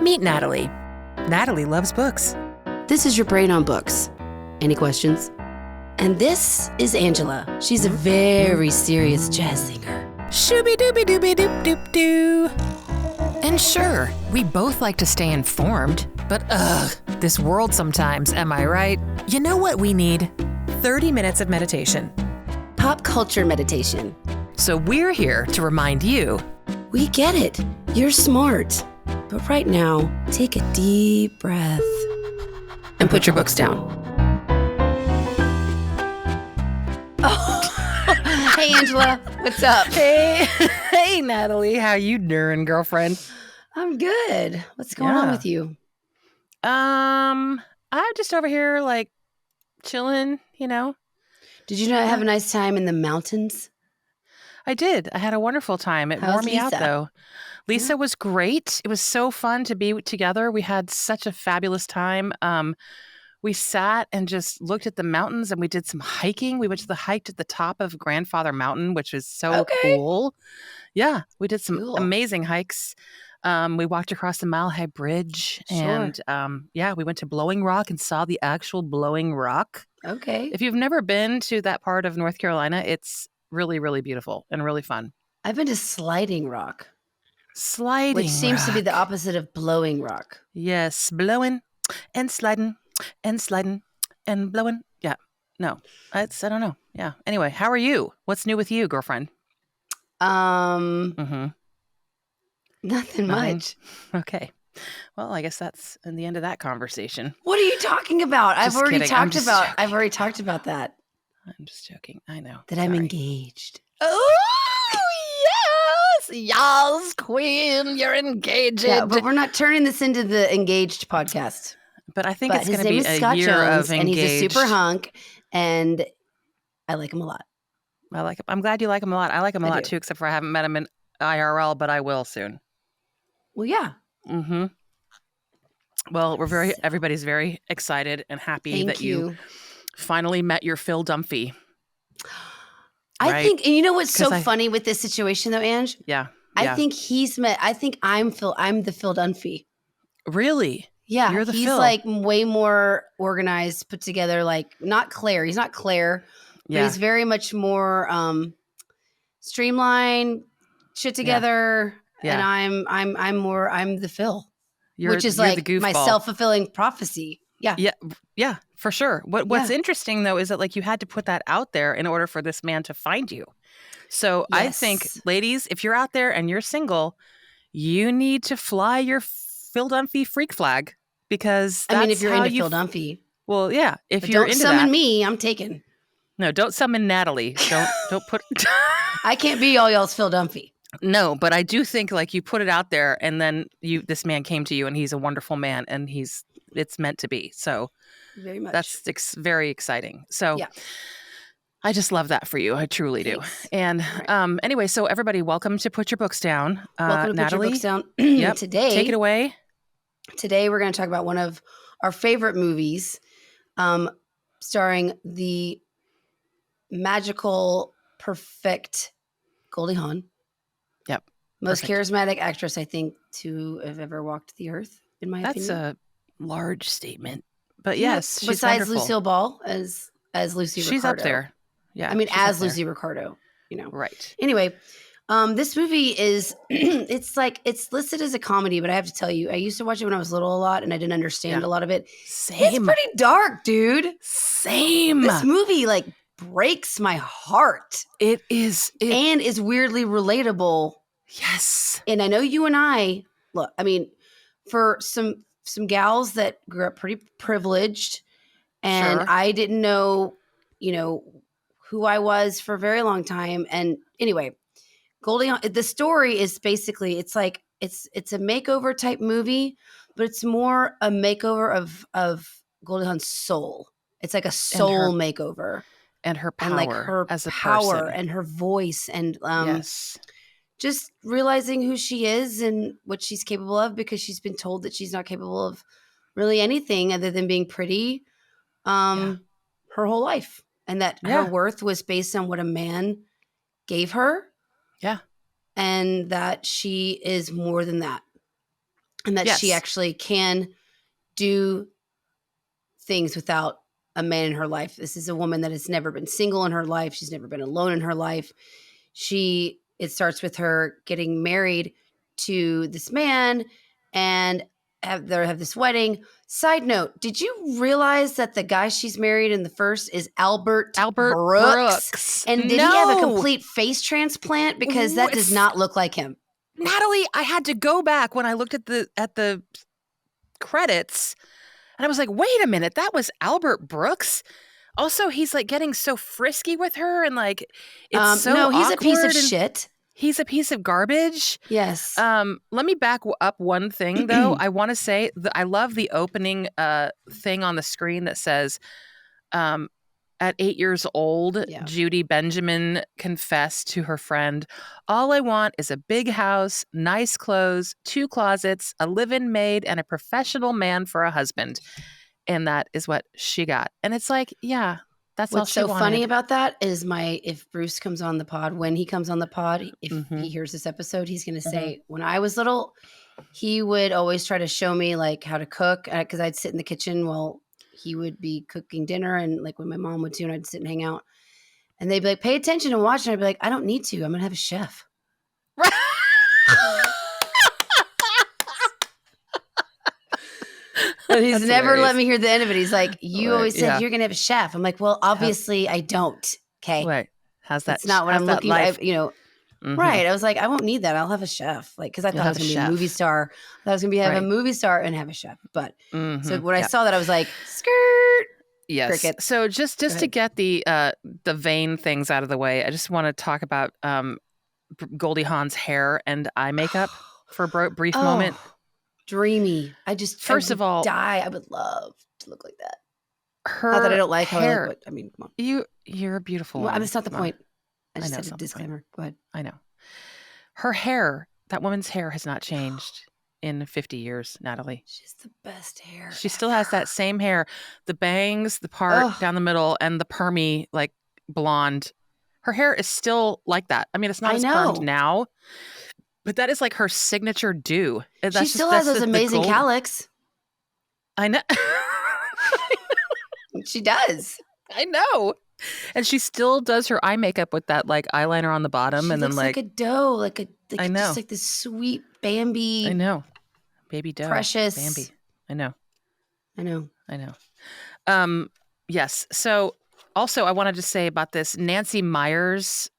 Meet Natalie. Natalie loves books. This is your brain on books. Any questions? And this is Angela. She's a very serious jazz singer. Shooby-dooby-dooby-doop-doop-doo. And sure, we both like to stay informed, but this world sometimes, am I right? You know what we need? 30 minutes of meditation. Pop culture meditation. So we're here to remind you. We get it. You're smart. But right now, take a deep breath and put your books down. Oh. Hey, Angela. What's up? Hey, Natalie. How you doing, girlfriend? I'm good. What's going on with you? I'm just over here, like, chilling, you know. Did you not have a nice time in the mountains? I did. I had a wonderful time. It wore me out, though. Lisa was great. It was so fun to be together. We had such a fabulous time. We sat and just looked at the mountains, and we did some hiking. We went to the hike at the top of Grandfather Mountain, which was so cool. Yeah, we did some amazing hikes. We walked across the Mile High Bridge, and we went to Blowing Rock and saw the actual Blowing Rock. Okay. If you've never been to that part of North Carolina, it's really, really beautiful and really fun. I've been to Sliding Rock. Which seems to be the opposite of Blowing Rock. Yes, blowing and sliding and sliding and blowing. Yeah, no, I don't know. Yeah. Anyway, how are you? What's new with you, girlfriend? Nothing much. Okay. Well, I guess that's the end of that conversation. What are you talking about? I've already talked about that. I'm just joking. I know. That I'm engaged. Oh, yes, queen, you're engaged. Yeah, but we're not turning this into the engaged podcast. But I think it's going to be a Scott year Jones, of engaged. And he's a super hunk, and I like him a lot. I like him. I'm glad you like him a lot. I like him a lot too, except for I haven't met him in IRL, but I will soon. Well, yeah. Mm-hmm. Well, everybody's very excited and happy that you finally met your Phil Dunphy. I think, and you know what's so funny with this situation though, Ange? Yeah. I think I'm the Phil Dunphy. Really? Yeah. You're the he's Phil. like way more organized, put together, like not Claire. He's not Claire, but he's very much more streamlined, shit together. Yeah. And I'm the Phil. Which is you're like my self-fulfilling prophecy. Yeah. Yeah, for sure. What's interesting though is that like you had to put that out there in order for this man to find you. So I think, ladies, if you're out there and you're single, you need to fly your Phil Dunphy freak flag because that's if you're into Phil Dunphy. Well, yeah. If you're into don't summon me, I'm taken. No, don't summon Natalie. Don't put. I can't be all y'all's Phil Dunphy. No, but I do think like you put it out there and then this man came to you and he's a wonderful man and it's meant to be. So very much. That's very exciting. So I just love that for you. I truly do. And anyway, so everybody, welcome to Put Your Books Down. Welcome to Natalie, Put Your Books Down. Yep. Today, take it away. Today we're going to talk about one of our favorite movies, starring the magical, perfect Goldie Hawn. Yep. Most charismatic actress, I think, to have ever walked the earth, in my opinion. That's a large statement. But yes, she's besides wonderful. Lucille Ball as Lucy Ricardo. She's up there. Yeah. I mean, as Lucy Ricardo, you know. Right. Anyway, this movie is, it's listed as a comedy, but I have to tell you, I used to watch it when I was little a lot and I didn't understand a lot of it. Same. It's pretty dark, dude. Same. This movie, like, breaks my heart. It is. And is weirdly relatable. Yes. And I know you and I, look, I mean, for some gals that grew up pretty privileged and I didn't know, who I was for a very long time. And anyway, Goldie Hawn, the story is basically, it's like, it's a makeover type movie, but it's more a makeover of Goldie Hawn's soul. It's like a soul makeover. And her power, and like her as a power person. And her voice and just realizing who she is and what she's capable of because she's been told that she's not capable of really anything other than being pretty her whole life. And that her worth was based on what a man gave her. Yeah. And that she is more than that. and that she actually can do things without a man in her life. This is a woman that has never been single in her life. She's never been alone in her life. It starts with her getting married to this man and have this wedding. Side note, did you realize that the guy she's married in the first is Albert Brooks? And did he have a complete face transplant? Because that does not look like him. Natalie, I had to go back when I looked at the credits and I was like, wait a minute, that was Albert Brooks? Also, he's like getting so frisky with her and like it's so no, he's a piece of shit. He's a piece of garbage. Yes. Let me back up one thing though. I want to say that I love the opening thing on the screen that says at 8 years old, Judy Benjamin confessed to her friend, "All I want is a big house, nice clothes, 2 closets, a live-in maid, and a professional man for a husband." And that is what she got. And it's like, yeah, that's all she wanted. What's so funny about that is if Bruce comes on the pod, when he comes on the pod, if he hears this episode, he's going to say, when I was little, he would always try to show me like how to cook because I'd sit in the kitchen while he would be cooking dinner. And like when my mom would too, and I'd sit and hang out and they'd be like, pay attention and watch. And I'd be like, I don't need to. I'm going to have a chef. And he's never let me hear the end of it. He's like, you always said you're going to have a chef. I'm like, well, obviously I don't. Okay. Right. How's that? It's not what I'm looking for. Right. I was like, I won't need that. I'll have a chef. Like, cause I thought I was going to be a movie star. I thought I was going to have a movie star and have a chef. But so when I saw that, I was like, skirt. Yes. Cricket. So just to get the vain things out of the way, I just want to talk about Goldie Hawn's hair and eye makeup for a brief moment. Dreamy. First of all, I would love to look like that. Not that I don't like hair. How I look, but I mean, come on. You're a beautiful. Well, that's not the point. I just had a disclaimer. Go ahead. I know. Her hair, that woman's hair has not changed in 50 years, Natalie. She's the best hair. She still has that same hair. The bangs, the part down the middle, and the permy, like blonde. Her hair is still like that. I mean, it's not as permed now, but that is like her signature do. She still has those amazing cowlicks. I know. She does. I know. And she still does her eye makeup with that like eyeliner on the bottom, and then like a doe, I know, just like this sweet Bambi. I know, baby doe, precious Bambi. I know. Yes. So also, I wanted to say about this. Nancy Meyers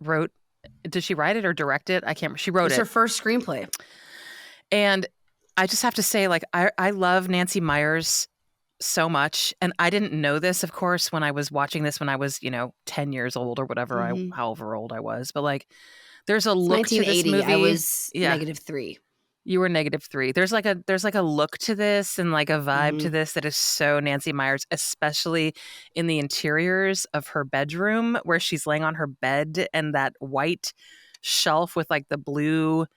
wrote. Did she write it or direct it? I can't remember. She wrote it. It's her first screenplay. And I just have to say, like, I love Nancy Meyers so much. And I didn't know this, of course, when I was watching this when I was, 10 years old or whatever, however old I was. But like, there's a look to this movie. I was -3. You were -3. There's like a look to this and like a vibe to this that is so Nancy Meyers, especially in the interiors of her bedroom where she's laying on her bed and that white shelf with like the blue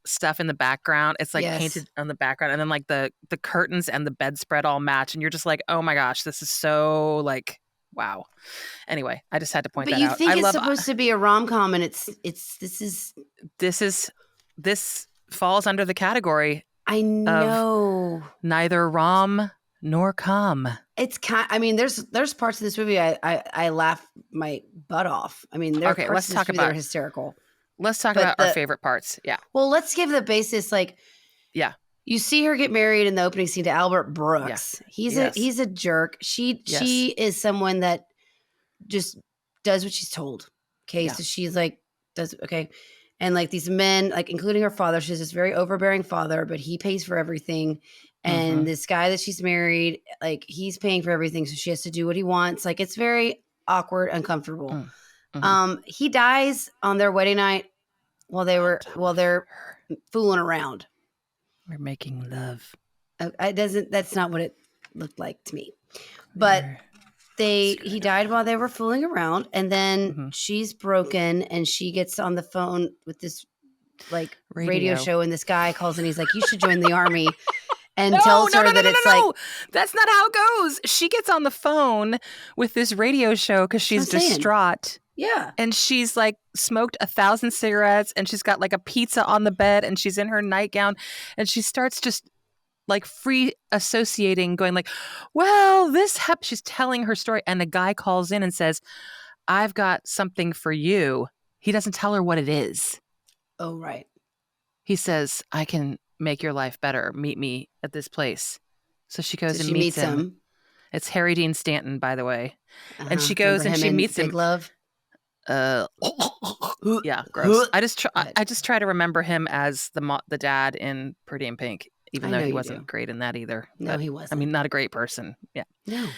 stuff in the background. It's like painted on the background, and then like the curtains and the bedspread all match, and you're just like, oh my gosh, this is so like wow. Anyway, I just had to point that out. But you think it's supposed to be a rom-com, and this falls under the category. I know of neither rom nor com. It's there's parts of this movie I laugh my butt off. I mean, there are parts of this movie that are hysterical. Let's talk about our favorite parts. Yeah. Well, let's give the basis. Like, you see her get married in the opening scene to Albert Brooks. Yeah. He's a jerk. She is someone that just does what she's told. Okay, so she's like and like these men, like including her father, she has this very overbearing father, but he pays for everything. And this guy that she's married, like he's paying for everything, so she has to do what he wants. Like it's very awkward, uncomfortable. He dies on their wedding night while they're fooling around. We're making love. That's not what it looked like to me. But he died while they were fooling around, and then she's broken and she gets on the phone with this like radio show, and this guy calls and he's like, you should join the army. And tells her that it's like, that's not how it goes. She gets on the phone with this radio show because she's distraught. Yeah. And she's like smoked 1,000 cigarettes and she's got like a pizza on the bed and she's in her nightgown and she starts just like free associating, going like, well, she's telling her story. And a guy calls in and says, I've got something for you. He doesn't tell her what it is. Oh, right. He says, I can make your life better. Meet me at this place. So she goes and she meets him. him. It's Harry Dean Stanton, by the way. And she Remember goes and she meets him. Big Love? Yeah, gross. I just try to remember him as the dad in Pretty in Pink, even though he wasn't great in that either. No, but, he wasn't. I mean, not a great person. Yeah. No.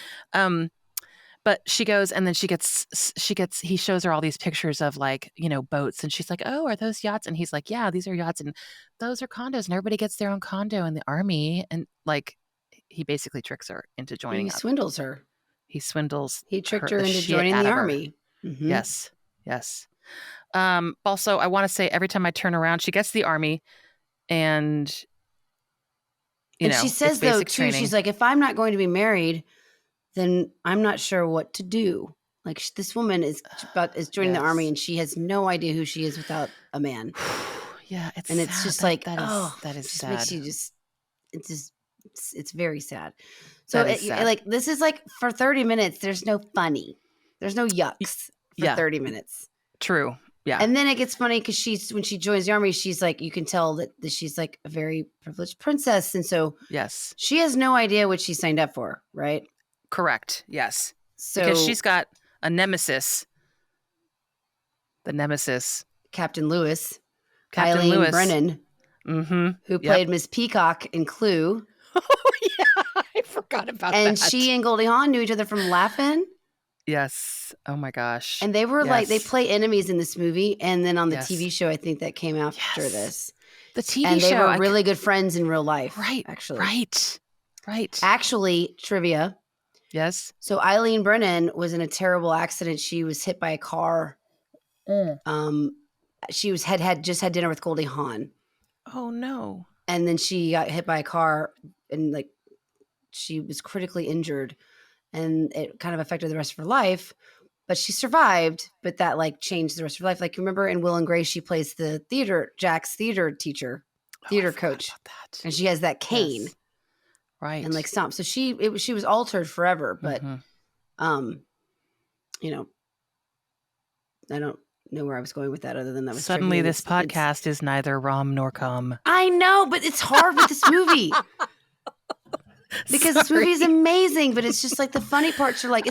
But she goes and then he shows her all these pictures of like, boats. And she's like, oh, are those yachts? And he's like, yeah, these are yachts. And those are condos. And everybody gets their own condo in the Army. And like, he basically tricks her into joining up. He swindles her. He tricked her into joining the Army. Mm-hmm. Yes. Also, I want to say every time I turn around, she gets the Army and, she says though, too, training. She's like, if I'm not going to be married, then I'm not sure what to do. Like this woman is joining the Army and she has no idea who she is without a man. Yeah. It's just like, that is sad. Makes you it's very sad. So like, this is like for 30 minutes, there's no funny. There's no yucks for 30 minutes. True. Yeah. And then it gets funny because when she joins the Army, she's like, you can tell that she's like a very privileged princess. And so she has no idea what she signed up for, right? Correct. Yes. So because she's got a nemesis. The nemesis. Captain Lewis. Eileen Brennan. Mm-hmm. Who played Miss Peacock in Clue. Oh, yeah. I forgot about that. And she and Goldie Hawn knew each other from Laugh-In. Yes. Oh, my gosh. And they were like, they play enemies in this movie. And then on the TV show, I think that came after this. The TV show. And they were really good friends in real life. Right. Actually. Right. Actually, trivia. Yes. So Eileen Brennan was in a terrible accident. She was hit by a car. She had just had dinner with Goldie Hawn. Oh, no. And then she got hit by a car and like she was critically injured and it kind of affected the rest of her life, but she survived, but that like changed the rest of her life. Like, remember in Will and Grace, she plays the Jack's theater teacher, theater coach. And she has that cane. Yes. Right. And like stomp. So she was altered forever, but, I don't know where I was going with that other than that was suddenly this podcast is neither rom nor com. I know, but it's hard with this movie. Because this movie is amazing, but it's just like the funny parts are like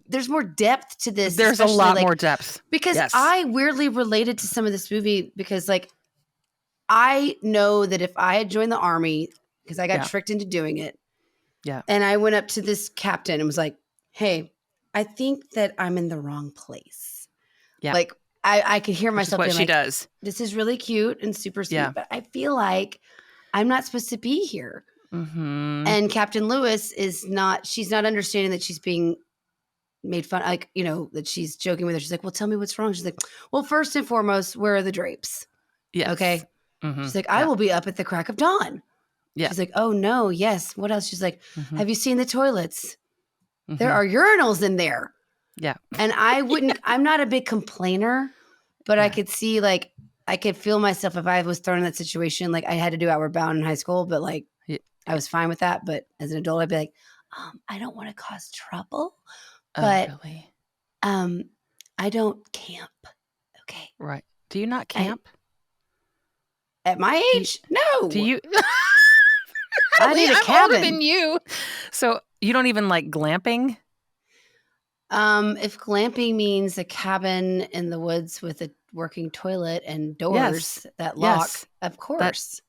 there's more depth to this. There's a lot more depth. Because I weirdly related to some of this movie because like I know that if I had joined the Army, because I got tricked into doing it. Yeah. And I went up to this captain and was like, hey, I think that I'm in the wrong place. Yeah. Like I could hear myself being like, she does. This is really cute and super sweet, but I feel like I'm not supposed to be here. Mm-hmm. And Captain Lewis she's not understanding that she's being made fun, like, that she's joking with her. She's like, well, tell me what's wrong. She's like, well, first and foremost, where are the drapes? Yes. Okay. Mm-hmm. She's like, I will be up at the crack of dawn. Yeah. She's like, oh no, yes. What else? She's like, have you seen the toilets? Mm-hmm. There are urinals in there. Yeah. And I'm not a big complainer, but I could see like, I could feel myself if I was thrown in that situation. Like I had to do Outward Bound in high school, but like I was fine with that. But as an adult, I'd be like, I don't want to cause trouble, but really? I don't camp. Okay. Right. Do you not camp? At my age? No. Do you? I need a cabin. I'm older than you. So you don't even like glamping? If glamping means a cabin in the woods with a working toilet and doors that lock, of course.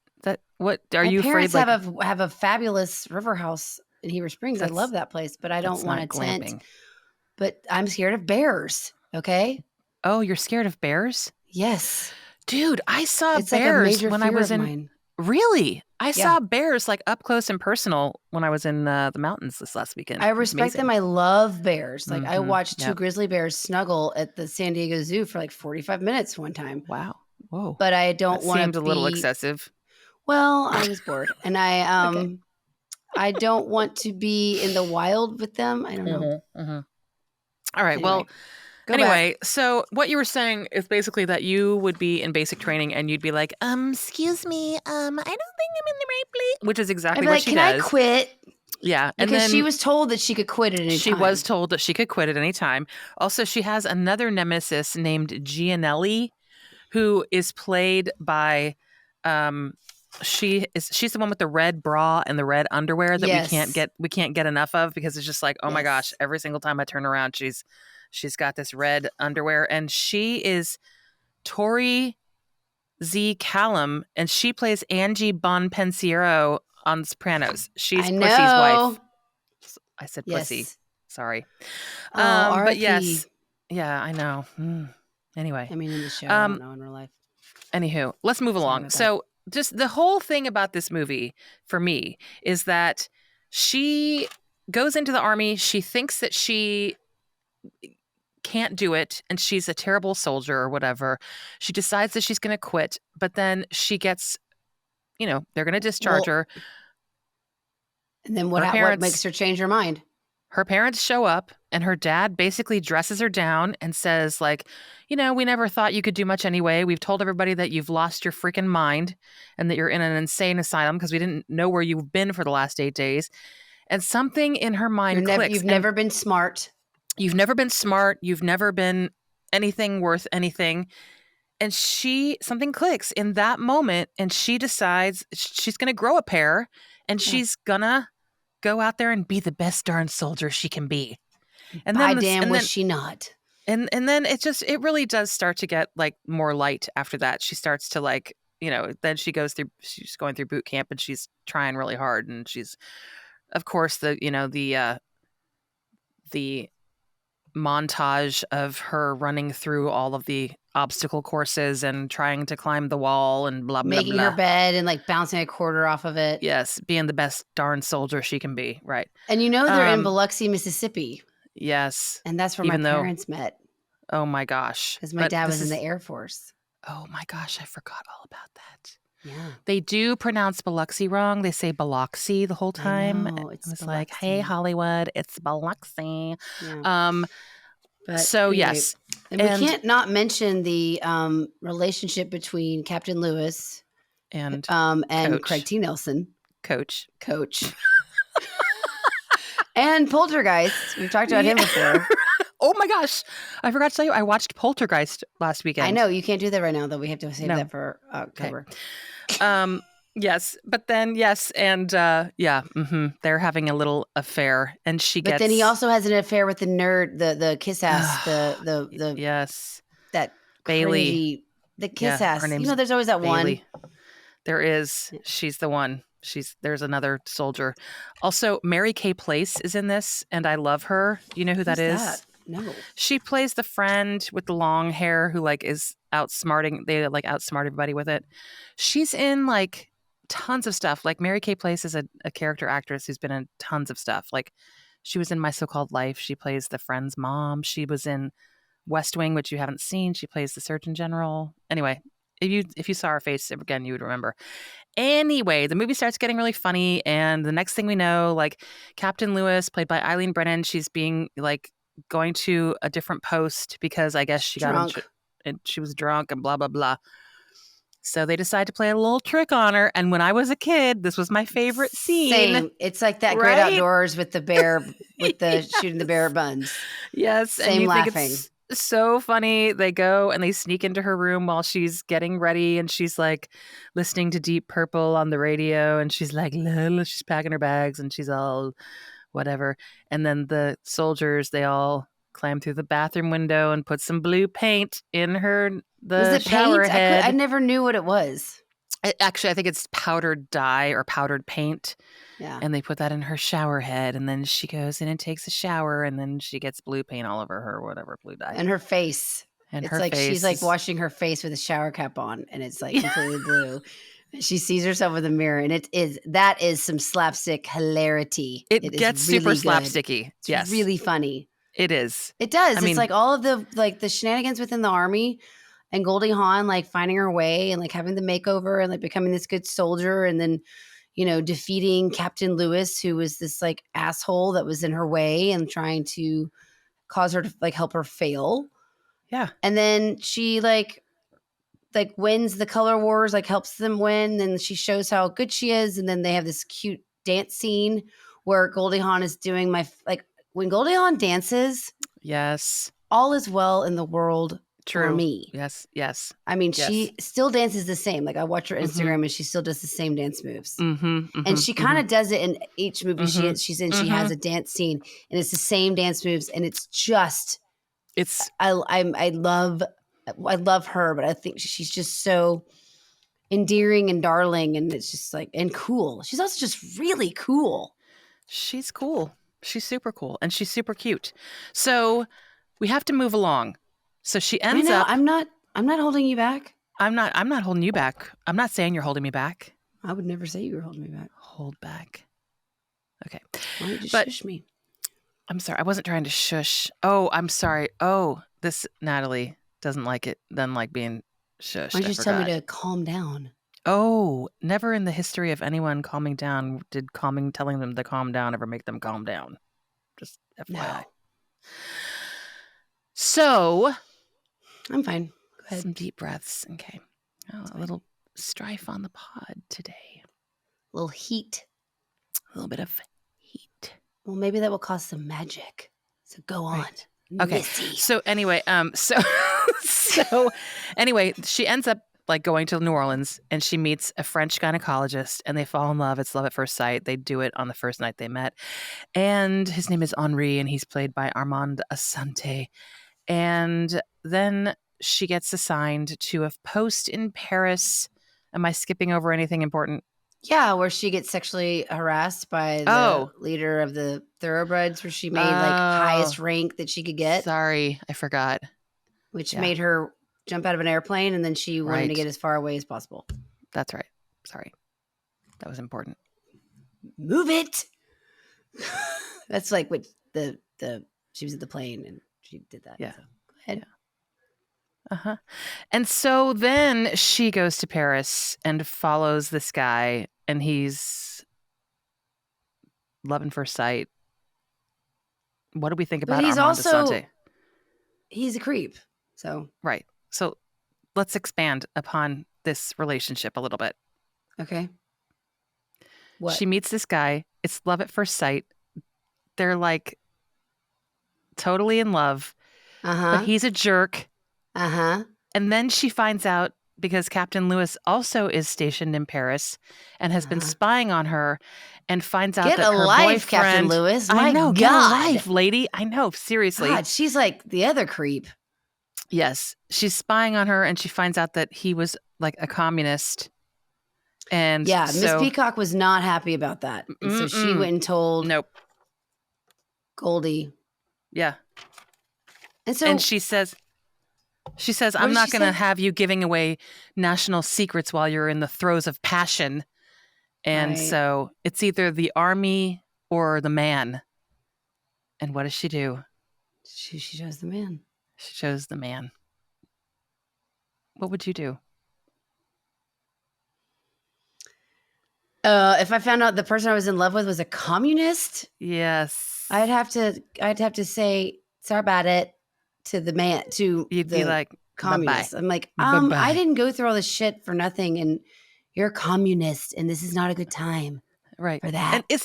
What are you afraid? My parents have a fabulous river house in Heber Springs. I love that place, but I don't want a tent. But I'm scared of bears. Okay. Oh, you're scared of bears? Yes. Dude, I saw bears when I was in. Mine. Really? I saw bears like up close and personal when I was in the mountains this last weekend. I respect them. I love bears. Like I watched two grizzly bears snuggle at the San Diego Zoo for like 45 minutes one time. Wow. Whoa. But I don't want to seemed a little excessive. Well, I was bored and I don't want to be in the wild with them. I don't know. All right. Well, go anyway, back. so what you were saying is basically that you would be in basic training and you'd be like, excuse me, I don't think I'm in the right place, which is I'd exactly be what like, she can I does. quit? Yeah. And Because she then was told that she could quit at any she time. was told that she could quit at any time. Also, she has another nemesis named Gianelli, who is played by she's the one with the red bra and the red underwear that Yes. we can't get enough of, because it's just like, oh my gosh, Yes. every single time I turn around, she's got this red underwear, and she is Tori Z. Callum, and she plays Angie Bonpensiero on Sopranos. She's I Pussy's wife. know. I said pussy. Yes. Sorry. Oh, But R.I.P. yes. Yeah, I know. Anyway. I mean, in the show, I don't know, in real life. Anywho, let's move Sorry along. about that. So, just the whole thing about this movie for me is that she goes into the army. She thinks that she can't do it and she's a terrible soldier or whatever. She decides that she's going to quit, but then she gets, they're going to discharge her. And then what makes her change her mind? Her parents show up and her dad basically dresses her down and says, like, we never thought you could do much anyway. We've told everybody that you've lost your freaking mind and that you're in an insane asylum because we didn't know where you've been for the last 8 days. And something in her mind clicks. You've never been smart. You've never been smart. You've never been anything worth anything. And something clicks in that moment and she decides she's going to grow a pair and she's going to go out there and be the best darn soldier she can be. And then was she not? And then it really does start to get like more light after that. She starts to like, then she's going through boot camp and she's trying really hard. And she's, of course, the montage of her running through all of the obstacle courses and trying to climb the wall and blah, blah, blah. Making her bed and like bouncing a quarter off of it. Yes. Being the best darn soldier she can be. Right. And they're in Biloxi, Mississippi. Yes. And that's where my parents met. Oh my gosh. Because my dad was in the Air Force. Oh my gosh. I forgot all about that. Yeah. They do pronounce Biloxi wrong. They say Biloxi the whole time. I know, it's Biloxi. like, hey, Hollywood, it's Biloxi. Yeah. But so anyway, yes. And we can't not mention the relationship between Captain Lewis and Craig T. Nelson. Coach. And Poltergeist. We've talked about him before. Oh my gosh. I forgot to tell you, I watched Poltergeist last weekend. I know. You can't do that right now, though. We have to save that for October. Okay. Yes. But then, yes. And they're having a little affair. And But then he also has an affair with the nerd, the kiss ass, the yes. That Bailey. Cringy, the kiss ass. There's always that Bailey. one. There is. She's the one. There's another soldier. Also, Mary Kay Place is in this, and I love her. Do you know who that is? That? No. She plays the friend with the long hair who like is outsmarting. They like outsmart everybody with it. She's in like tons of stuff. Like Mary Kay Place is a character actress who's been in tons of stuff. Like she was in My So-Called Life. She plays the friend's mom. She was in West Wing, which you haven't seen. She plays the Surgeon General. Anyway, if you saw her face again, you would remember. Anyway, the movie starts getting really funny, and the next thing we know, like Captain Lewis, played by Eileen Brennan, she's being like going to a different post because I guess she got and she was drunk and blah blah blah. So they decide to play a little trick on her. And when I was a kid, this was my favorite scene. Same. It's like that Great Outdoors with the bear, with the shooting the bear buns. Yes. Same and you laughing. Think it's so funny. They go and they sneak into her room while she's getting ready. And she's like listening to Deep Purple on the radio. And she's like, she's packing her bags and she's all whatever. And then the soldiers, they all climb through the bathroom window and put some blue paint in the shower paint? head. I never knew what it was. Actually, I think it's powdered dye or powdered paint. Yeah. And they put that in her shower head. And then she goes in and takes a shower. And then she gets blue paint all over her, whatever, blue dye. And her face. And it's her like face she's like washing her face with a shower cap on. And it's like completely blue. She sees herself in the mirror. And that is some slapstick hilarity. It gets really super good. slapsticky. It's really funny. It is. It does. It's like all of the shenanigans within the army and Goldie Hawn like finding her way and like having the makeover and like becoming this good soldier and then, defeating Captain Lewis, who was this like asshole that was in her way and trying to cause her to like help her fail. Yeah. And then she like wins the color wars, like helps them win. Then she shows how good she is. And then they have this cute dance scene where Goldie Hawn is doing when Goldie Hawn dances. Yes. All is well in the world. True. For me. Yes. Yes. I mean, yes. she still dances the same. Like I watch her Instagram and she still does the same dance moves. And she kind of does it in each movie she's in. She has a dance scene and it's the same dance moves. And it's just, I love her, but I think she's just so endearing and darling. And it's just like, and cool. She's also just really cool. She's cool. She's super cool. And she's super cute. So we have to move along. So she ends up. I'm not holding you back. I'm not holding you back. I'm not saying you're holding me back. I would never say you were holding me back. Hold back. Okay. Why don't you shush me? I'm sorry. I wasn't trying to shush. Oh, I'm sorry. Oh, this Natalie doesn't like it. Doesn't like being shushed. Why don't you just tell me to calm down? Oh, never in the history of anyone calming down did telling them to calm down ever make them calm down. Just FYI. No. So, I'm fine. Go ahead. Some deep breaths. Okay. Oh, a little strife on the pod today. A little heat. A little bit of heat. Well, maybe that will cause some magic. So go on. Right. Okay. Missy. So anyway, so anyway, she ends up like going to New Orleans and she meets a French gynecologist and they fall in love. It's love at first sight. They do it on the first night they met. And his name is Henri and he's played by Armand Assante. And then she gets assigned to a post in Paris. Am I skipping over anything important? Yeah, where she gets sexually harassed by the leader of the thoroughbreds, where she made highest rank that she could get. Sorry, I forgot. Which made her jump out of an airplane, and then she wanted to get as far away as possible. That's right. Sorry. That was important. Move it. That's like what she was at the plane and she did that. Yeah. So, go ahead. Yeah. Uh-huh. And so then she goes to Paris and follows this guy, and he's love at first sight. What do we think about Armand Assante? He's a creep. So right. So let's expand upon this relationship a little bit. Okay. What? She meets this guy. It's love at first sight. They're like totally in love. But he's a jerk. And then she finds out, because Captain Lewis also is stationed in Paris and has been spying on her, and finds out that her boyfriend, Captain Lewis. I know, get a life, lady. I know, seriously. God, she's like the other creep. Yes, she's spying on her, and she finds out that he was like a communist. And yeah, Miss Peacock was not happy about that, and so she went and told Goldie. Yeah, and she says, I'm not going to have you giving away national secrets while you're in the throes of passion. And so it's either the army or the man. And what does she do? She chose the man. She chose the man. What would you do? If I found out the person I was in love with was a communist, yes, I'd have to say sorry about it to the man. You'd be like communist. Bye-bye. I'm like, Bye-bye. I didn't go through all this shit for nothing, and you're a communist, and this is not a good time, right? For that. And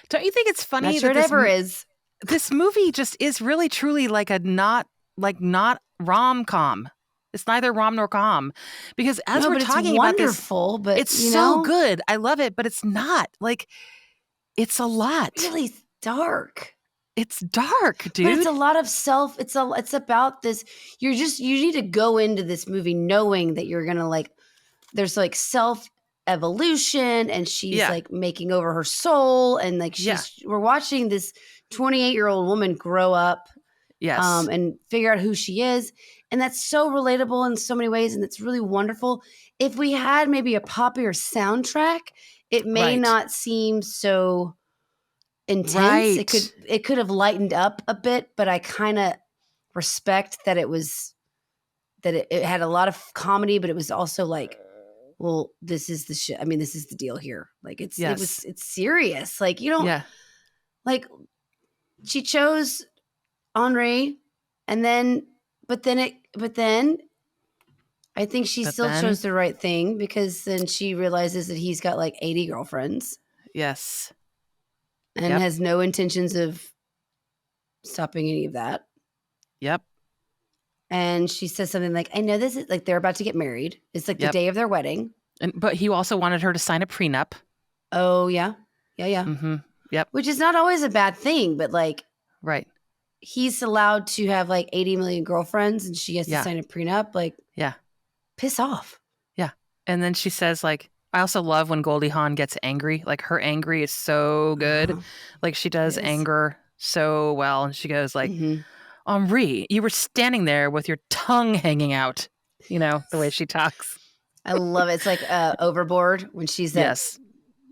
don't you think it's funny? Not sure it ever is. This movie just is really truly like a not rom-com. It's neither rom nor com, because as we're talking about this, but it's so good. I love it, but it's not like it's a lot. Really dark. It's dark, dude. But it's a lot of self. It's about this. You need to go into this movie knowing that you're gonna there's like self evolution, and she's like making over her soul, and like we're watching this 28-year-old woman grow up. Yes. And figure out who she is. And that's so relatable in so many ways. And it's really wonderful. If we had maybe a poppier soundtrack, it may not seem so intense. Right. It could have lightened up a bit, but I kind of respect that it had a lot of comedy, but it was also like, well, this is the shit. I mean, this is the deal here. Like it's serious. Like, you don't like, she chose Henri, and then, but then I think she still chose the right thing, because then she realizes that he's got like 80 girlfriends. Yes. And has no intentions of stopping any of that. Yep. And she says something like, I know this is like, they're about to get married. It's like the day of their wedding. But he also wanted her to sign a prenup. Oh, yeah. Yeah. Mm-hmm. Yep. Which is not always a bad thing, but like, right. He's allowed to have like 80 million girlfriends, and she has to sign a prenup. Like, piss off. Yeah. And then she says, like, I also love when Goldie Hawn gets angry. Like, her angry is so good. Like, she does anger so well. And she goes like, Henri, you were standing there with your tongue hanging out. You know, the way she talks. I love it. It's like Overboard, when she's that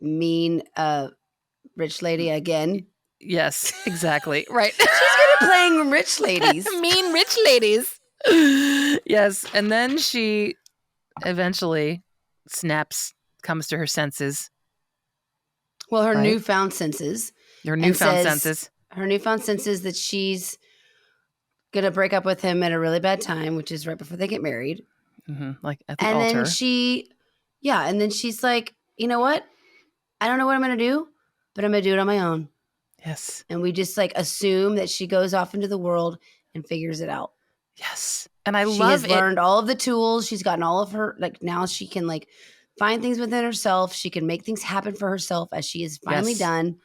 mean rich lady again. Yes, exactly. Right. She's good at playing rich ladies. Mean rich ladies. Yes. And then she eventually comes to her senses. Well, her newfound senses. Her newfound senses. Her newfound senses that she's going to break up with him at a really bad time, which is right before they get married. Mm-hmm. Like at the altar. And then she's like, you know what? I don't know what I'm going to do, but I'm going to do it on my own. Yes. And we just like assume that she goes off into the world and figures it out. Yes. And she has learned all of the tools. She's gotten all of her, like, now she can like find things within herself. She can make things happen for herself, as she is finally done.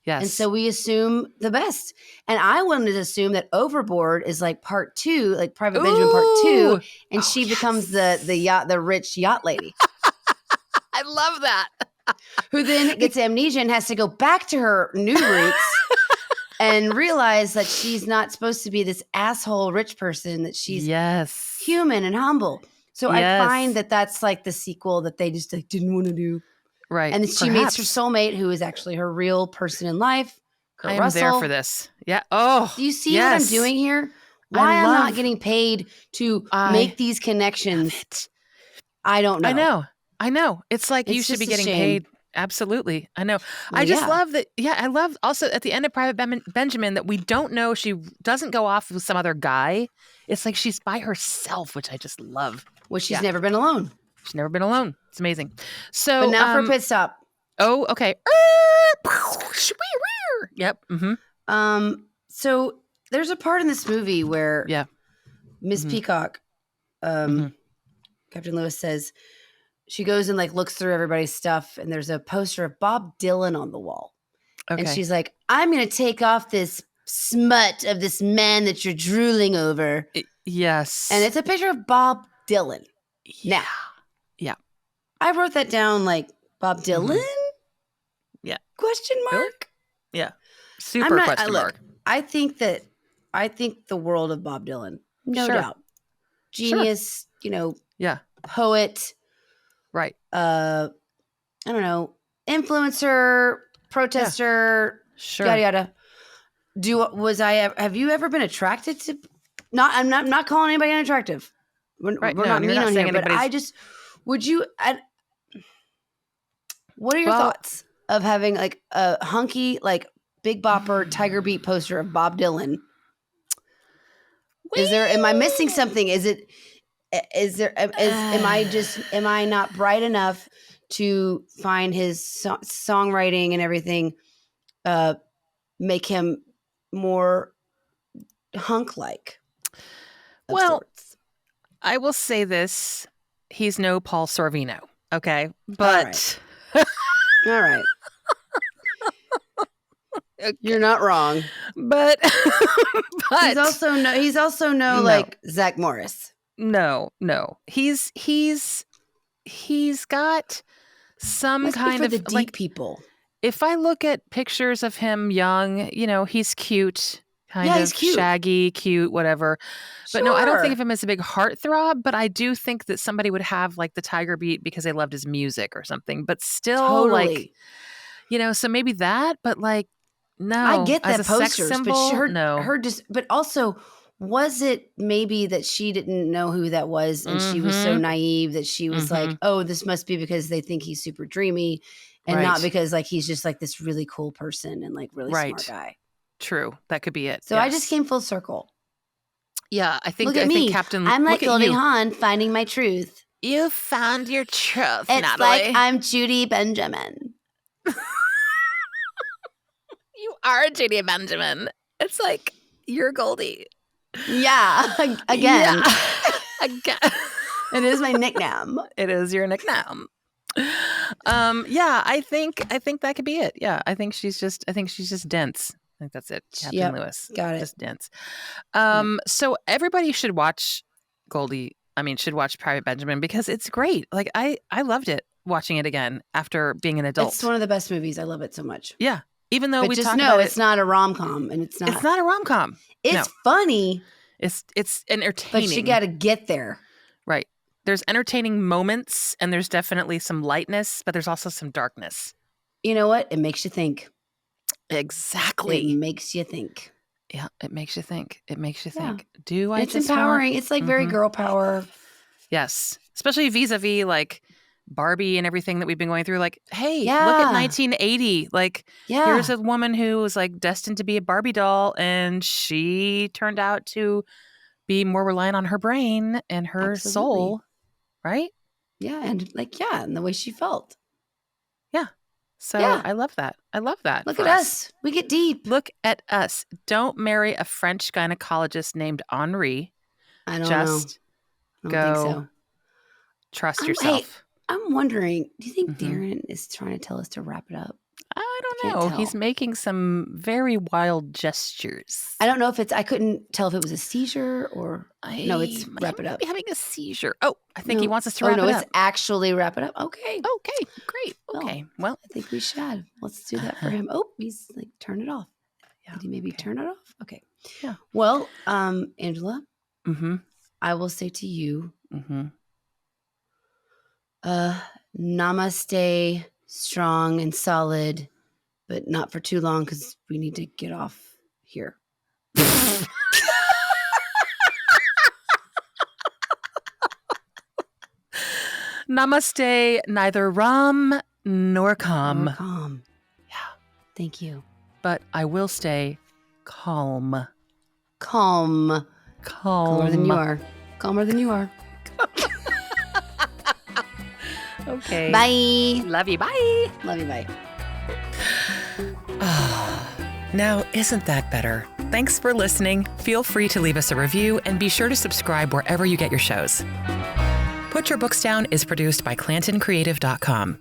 Yes. And so we assume the best. And I wanted to assume that Overboard is like part 2, like Private Benjamin part 2. And she becomes the rich yacht lady. I love that. Who then gets amnesia and has to go back to her new roots and realize that she's not supposed to be this asshole rich person, that she's human and humble. So I find that that's like the sequel that they just like didn't want to do. Right. And then she meets her soulmate, who is actually her real person in life. Kurt I am Russell. there for this. Yeah. Oh, do you see what I'm doing here? Why I'm not getting paid to make these connections? I don't know. I know. It's like you should be getting paid. Absolutely. I know. Well, I just love that. Yeah. I love also at the end of Private Benjamin that we don't know she doesn't go off with some other guy. It's like she's by herself, which I just love. Well, she's never been alone. She's never been alone. It's amazing. So, but now for a pit stop. Oh, okay. Yep. Mm-hmm. So there's a part in this movie where Miss Peacock, Captain Lewis says, she goes and like looks through everybody's stuff, and there's a poster of Bob Dylan on the wall. Okay. And she's like, I'm going to take off this smut of this man that you're drooling over. Yes. And it's a picture of Bob Dylan. Yeah. Now, I wrote that down like, Bob Dylan? Yeah. Question mark? Really? Yeah. Super question mark. Look, I think the world of Bob Dylan. No doubt. Genius, poet. Right. I don't know, influencer, protester, yada yada. Have you ever been attracted to? I'm not calling anybody unattractive. We're not mean on here, but I just would you. What are your thoughts of having like a hunky, like Big Bopper Tiger Beat poster of Bob Dylan? Am I missing something? Am I not bright enough to find his songwriting and everything make him more hunk-like? Well, I will say this. He's no Paul Sorvino, okay? But... All right. Okay. You're not wrong. But he's also no like Zach Morris. No. He's got some kind of the deep like people. If I look at pictures of him young, he's cute, he's cute. Shaggy, cute, whatever. But no, I don't think of him as a big heartthrob, but I do think that somebody would have like the Tiger Beat because they loved his music or something. But still like so maybe that, but like no. I get that posters, symbol, but but also was it maybe that she didn't know who that was, and she was so naive that she was like, oh, this must be because they think he's super dreamy, and not because like he's just like this really cool person and like really smart guy. True. That could be it. So I just came full circle. Yeah, I think. Look at me. Captain. I'm like Goldie Hawn finding my truth. You found your truth, it's Natalie. Like I'm Judy Benjamin. You are Judy Benjamin. It's like you're Goldie. Yeah. Again. Yeah. Again. It is my nickname. It is your nickname. Yeah, I think that could be it. Yeah, I think she's just dense. I think that's it. Captain Lewis. Got it. Just dense. So everybody should watch Goldie. I mean, should watch Private Benjamin because it's great. Like I loved it watching it again after being an adult. It's one of the best movies. I love it so much. Yeah. Even though but we just talk know about it's not a rom-com, and it's not. It's not a rom-com. It's funny. It's entertaining. But you got to get there. Right. There's entertaining moments, and there's definitely some lightness, but there's also some darkness. You know what? It makes you think. Exactly. It makes you think. Yeah, it makes you think. It makes you Yeah. think. Do I? It's empowering. It's like very girl power. Yes, especially vis-a-vis like Barbie and everything that we've been going through. Like, hey, look at 1980. Like, here's a woman who was like destined to be a Barbie doll, and she turned out to be more reliant on her brain and her soul, right? Yeah, and and the way she felt. Yeah. So I love that. I love that. Look at us. We get deep. Look at us. Don't marry a French gynecologist named Henri. I don't know. I don't think so. Trust yourself. Hey, I'm wondering, do you think Darren is trying to tell us to wrap it up? I don't know. He's making some very wild gestures. I don't know if I couldn't tell if it was a seizure or no, it's wrap it up. Having a seizure. Oh, I think he wants us to wrap it up. No, it's actually wrap it up. Okay. Okay, great. Okay. Well, I think we should. Let's do that for him. Oh, he's like, turn it off. Yeah. Did he maybe turn it off? Okay. Yeah. Well, Angela, I will say to you, namaste, strong and solid, but not for too long because we need to get off here. Namaste, neither rum nor calm. Yeah. Thank you. But I will stay calm. Calm. Calmer than you are. Calmer than you are. Okay. Bye. Love you. Bye. Love you. Bye. Now, isn't that better? Thanks for listening. Feel free to leave us a review and be sure to subscribe wherever you get your shows. Put Your Books Down is produced by ClantonCreative.com.